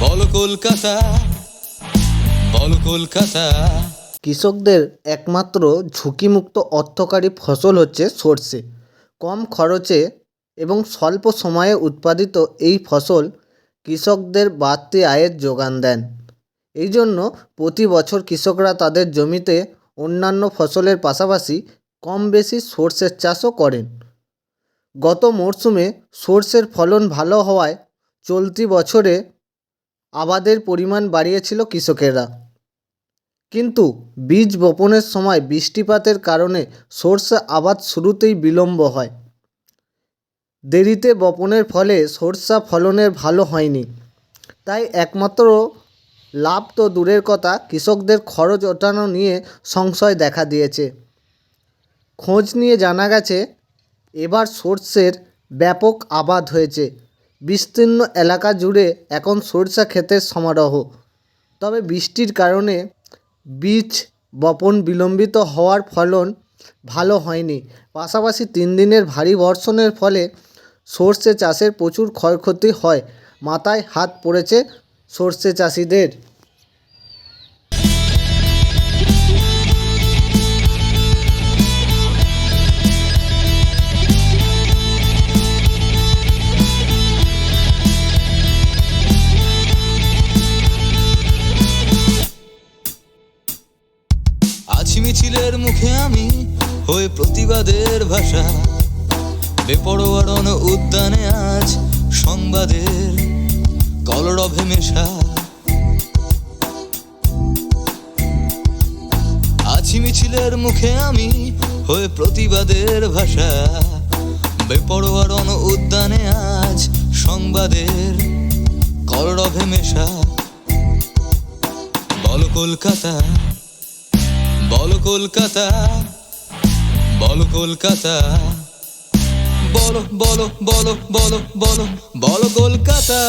বলো কলকাতা, বলো কলকাতা। কৃষকদের একমাত্র ঝুঁকিমুক্ত অর্থকারী ফসল হচ্ছে সরষে। কম খরচে এবং স্বল্প সময়ে উৎপাদিত এই ফসল কৃষকদের বাড়তি আয়ের যোগান দেন। এই জন্য প্রতি বছর কৃষকরা তাদের জমিতে অন্যান্য ফসলের পাশাপাশি কম বেশি সরষের চাষও করেন। গত মরশুমে সরষের ফলন ভালো হওয়ায় চলতি বছরে আবাদের পরিমাণ বাড়িয়েছিল কৃষকেরা। কিন্তু বীজ বপনের সময় বৃষ্টিপাতের কারণে সরষে আবাদ শুরুতেই বিলম্ব হয়। দেরিতে বপনের ফলে সরষা ফলনের ভালো হয়নি। তাই একমাত্র লাভ তো দূরের কথা, কৃষকদের খরচ ওঠানো নিয়ে সংশয় দেখা দিয়েছে। খোঁজ নিয়ে জানা গেছে এবার সরষের ব্যাপক আবাদ হয়েছে। বিস্তীর্ণ এলাকা জুড়ে এখন সরষা ক্ষেতের সমারোহ। তবে বৃষ্টির কারণে বীজ বপন বিলম্বিত হওয়ার ফলন ভালো হয়নি। পাশাপাশি 3 দিনের ভারী বর্ষণের ফলে সরষে চাষের প্রচুর ক্ষয়ক্ষতি হয়। মাথায় হাত পড়েছে সরষে চাষিদের। আছি মিছিলের মুখে আমি হয়ে প্রতিবাদের ভাষা, বেপরোয়া রণ উদ্যানে আজ সংবাদের কলরবে মেশা। আছি মিছিলের মুখে আমি হয়ে প্রতিবাদের ভাষা, বেপরোয়া রণ উদ্যানে আজ সংবাদের কলরবে মেশা। বলো কলকাতা, বলো কলকাতা, বলো কলকাতা, বলো বলো বলো বলো বলো বলো কলকাতা।